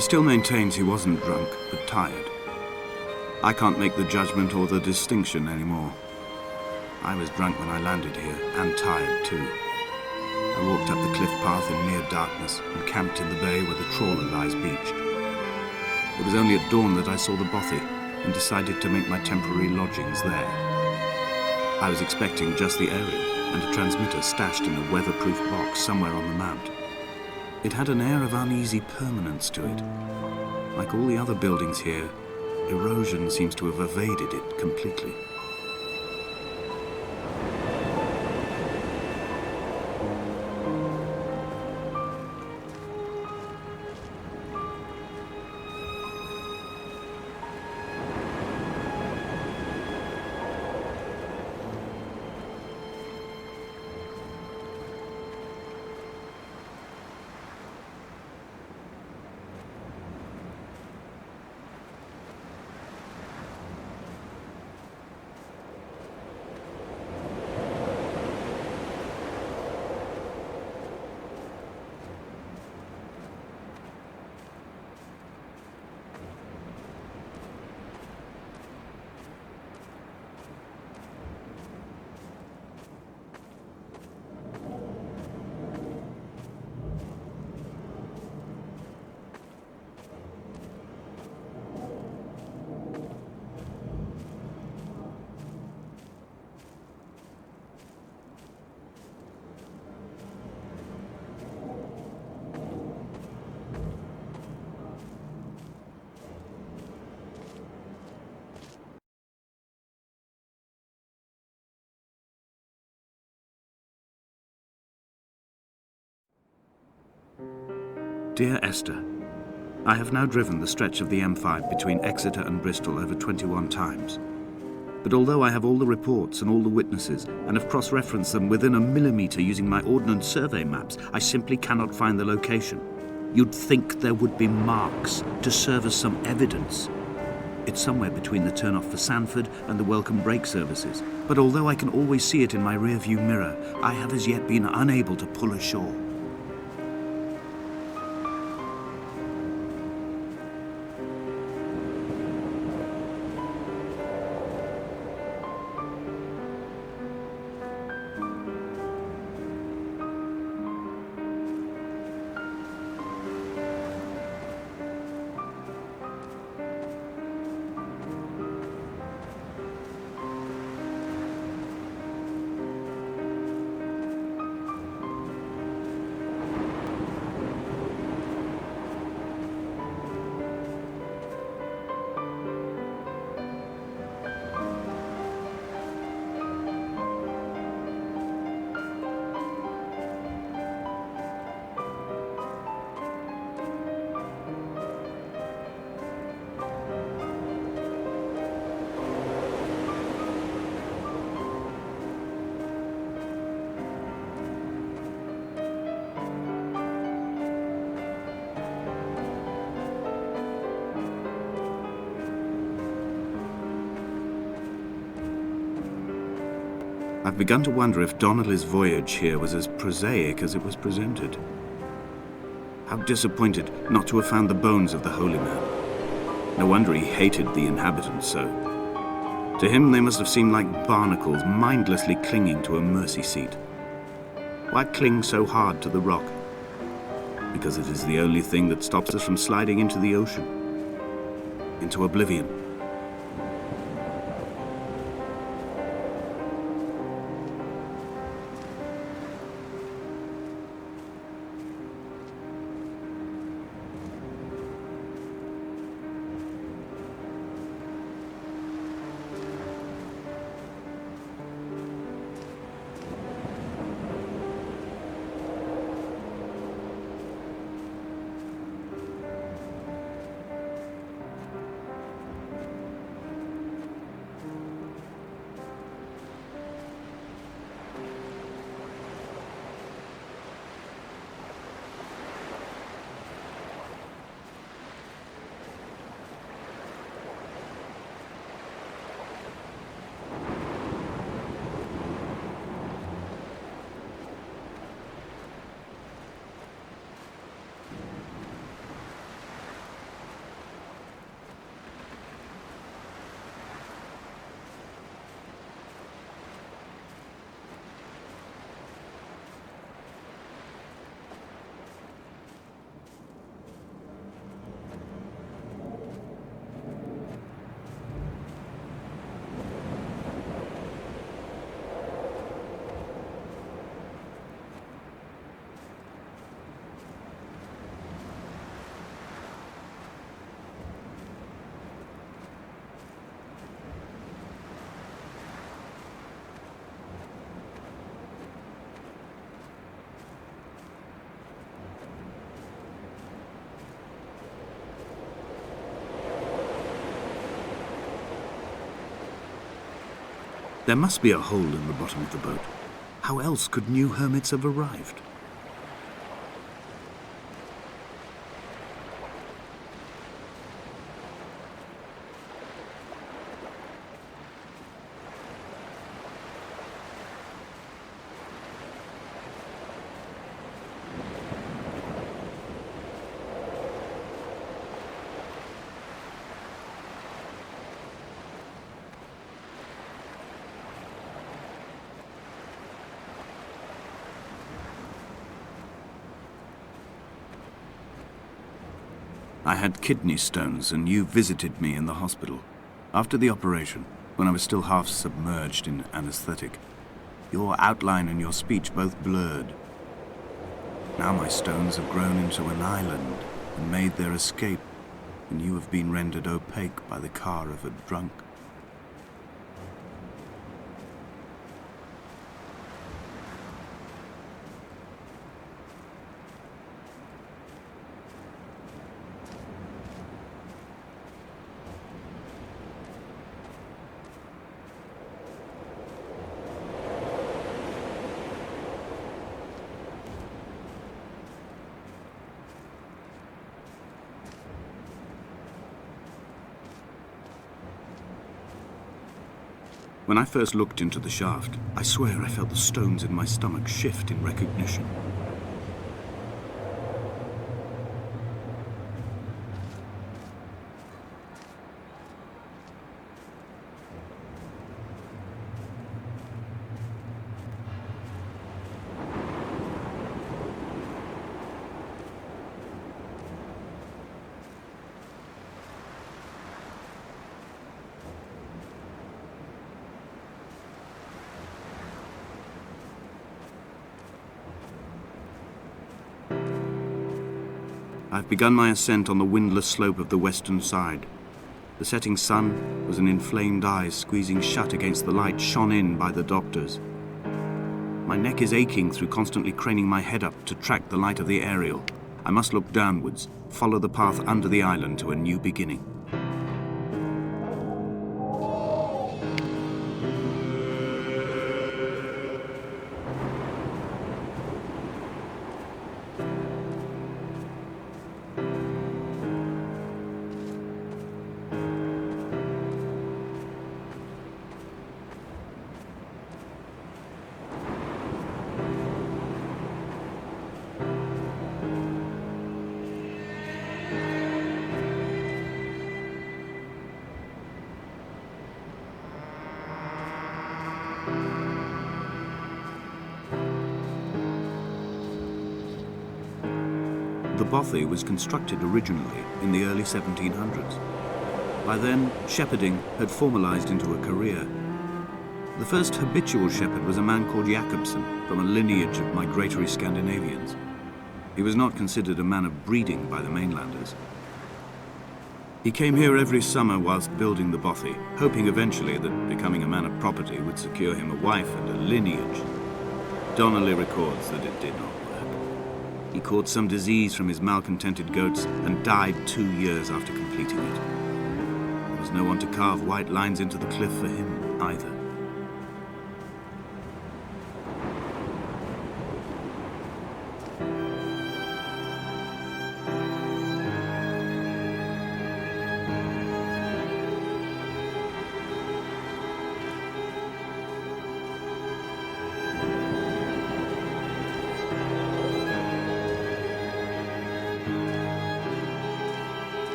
He still maintains he wasn't drunk, but tired. I can't make the judgment or the distinction anymore. I was drunk when I landed here, and tired too. I walked up the cliff path in near darkness and camped in the bay where the trawler lies beached. It was only at dawn that I saw the bothy and decided to make my temporary lodgings there. I was expecting just the aerial and a transmitter stashed in a weatherproof box somewhere on the mount. It had an air of uneasy permanence to it. Like all the other buildings here, erosion seems to have evaded it completely. Dear Esther, I have now driven the stretch of the M5 between Exeter and Bristol over 21 times. But although I have all the reports and all the witnesses and have cross-referenced them within a millimetre using my Ordnance Survey maps, I simply cannot find the location. You'd think there would be marks to serve as some evidence. It's somewhere between the turn-off for Sanford and the welcome brake services. But although I can always see it in my rear-view mirror, I have as yet been unable to pull ashore. I've begun to wonder if Donnelly's voyage here was as prosaic as it was presented. How disappointed not to have found the bones of the holy man. No wonder he hated the inhabitants so. To him they must have seemed like barnacles mindlessly clinging to a mercy seat. Why cling so hard to the rock? Because it is the only thing that stops us from sliding into the ocean, into oblivion. There must be a hole in the bottom of the boat. How else could new hermits have arrived? I had kidney stones, and you visited me in the hospital. After the operation, when I was still half submerged in anesthetic, your outline and your speech both blurred. Now my stones have grown into an island and made their escape, and you have been rendered opaque by the car of a drunk. When I first looked into the shaft, I swear I felt the stones in my stomach shift in recognition. I've begun my ascent on the windless slope of the western side. The setting sun was an inflamed eye squeezing shut against the light shone in by the doctors. My neck is aching through constantly craning my head up to track the light of the aerial. I must look downwards, follow the path under the island to a new beginning. The bothy was constructed originally in the early 1700s. By then, shepherding had formalized into a career. The first habitual shepherd was a man called Jakobsen, from a lineage of migratory Scandinavians. He was not considered a man of breeding by the mainlanders. He came here every summer whilst building the bothy, hoping eventually that becoming a man of property would secure him a wife and a lineage. Donnelly records that it did not work. He caught some disease from his malcontented goats and died 2 years after completing it. There was no one to carve white lines into the cliff for him either.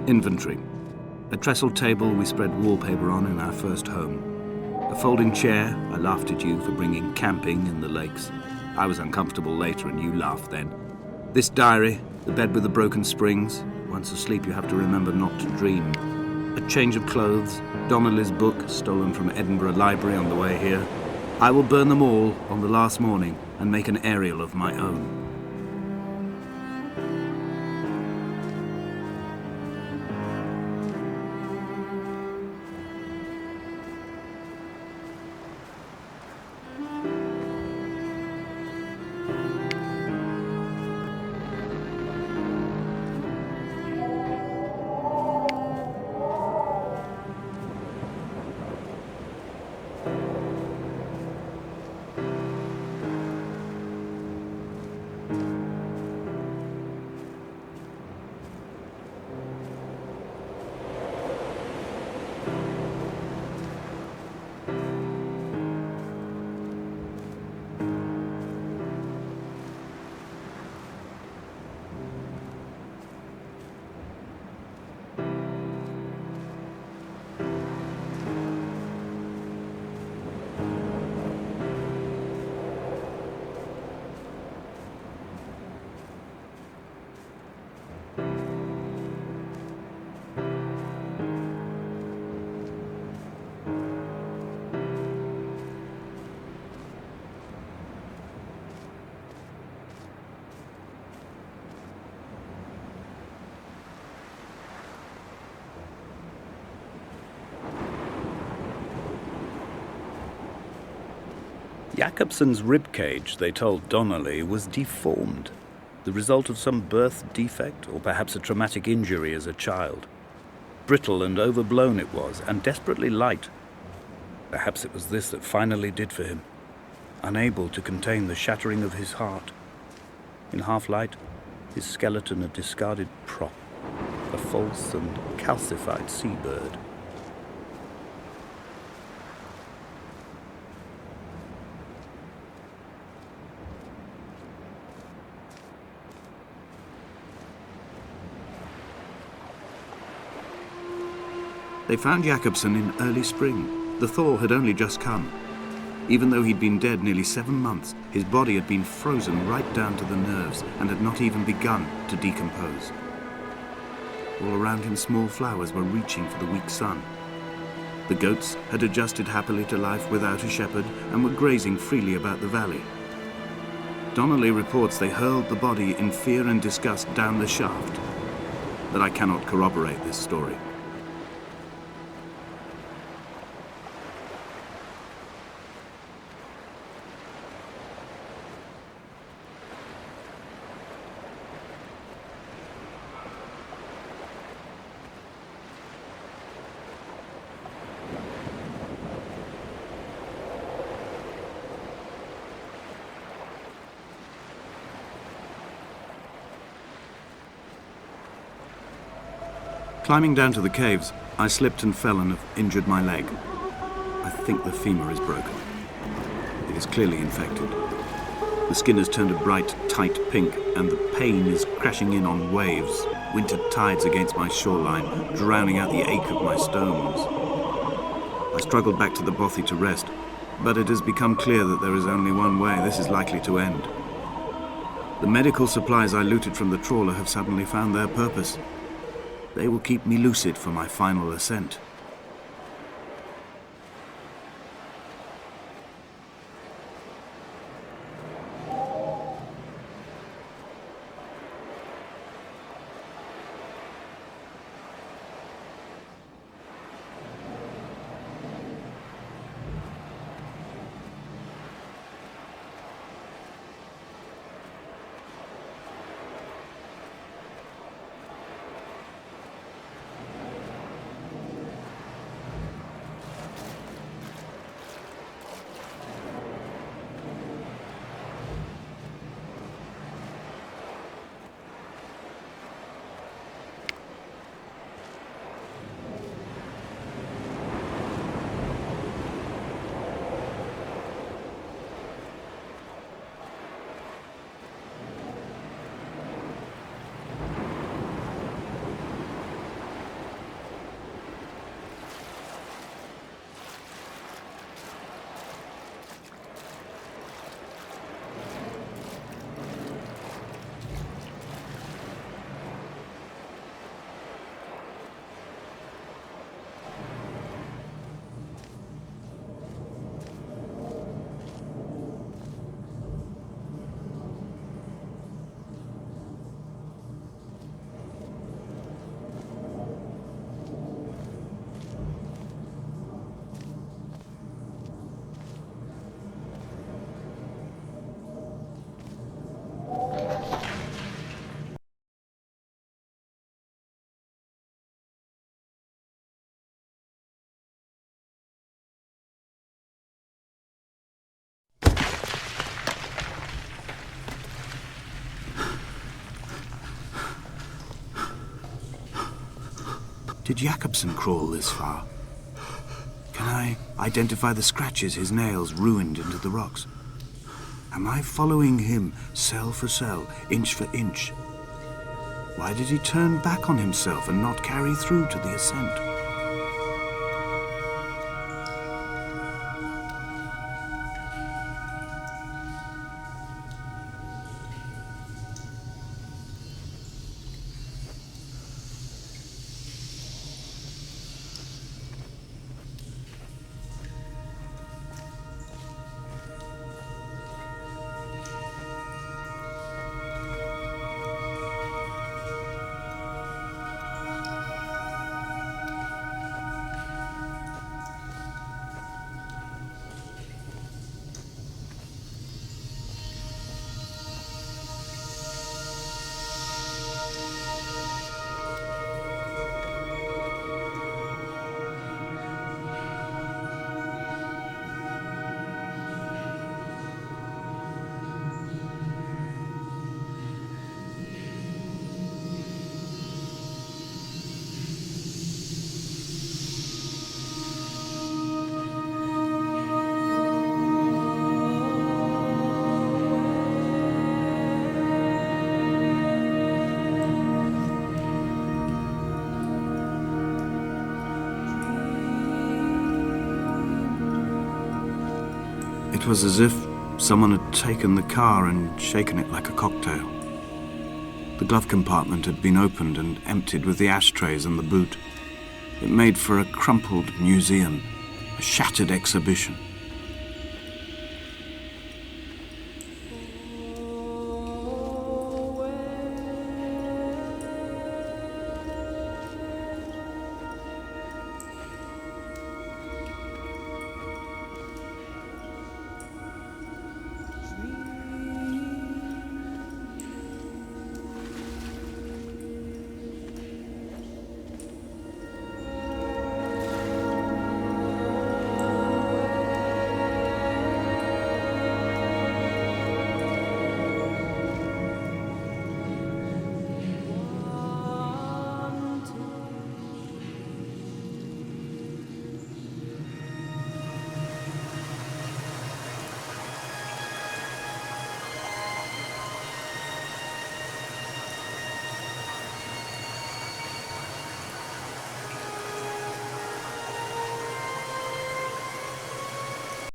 Inventory. A trestle table we spread wallpaper on in our first home. A folding chair. I laughed at you for bringing camping in the lakes. I was uncomfortable later and you laughed then. This diary, the bed with the broken springs. Once asleep you have to remember not to dream. a change of clothes, Donnelly's book, stolen from Edinburgh Library on the way here. I will burn them all on the last morning and make an aerial of my own. Jakobsen's ribcage, they told Donnelly, was deformed, the result of some birth defect or perhaps a traumatic injury as a child. Brittle and overblown it was, and desperately light. Perhaps it was this that finally did for him, unable to contain the shattering of his heart. In half-light, his skeleton a discarded prop, a false and calcified seabird. They found Jakobsen in early spring. The thaw had only just come. Even though he'd been dead nearly 7 months, his body had been frozen right down to the nerves and had not even begun to decompose. All around him, small flowers were reaching for the weak sun. The goats had adjusted happily to life without a shepherd and were grazing freely about the valley. Donnelly reports they hurled the body in fear and disgust down the shaft, but I cannot corroborate this story. Climbing down to the caves, I slipped and fell and have injured my leg. I think the femur is broken. It is clearly infected. The skin has turned a bright, tight pink, and the pain is crashing in on waves, winter tides against my shoreline, drowning out the ache of my stones. I struggled back to the bothy to rest, but it has become clear that there is only one way this is likely to end. The medical supplies I looted from the trawler have suddenly found their purpose. They will keep me lucid for my final ascent. Did Jakobsen crawl this far? Can I identify the scratches his nails ruined into the rocks? Am I following him cell for cell, inch for inch? Why did he turn back on himself and not carry through to the ascent? It was as if someone had taken the car and shaken it like a cocktail. The glove compartment had been opened and emptied with the ashtrays and the boot. It made for a crumpled museum, a shattered exhibition.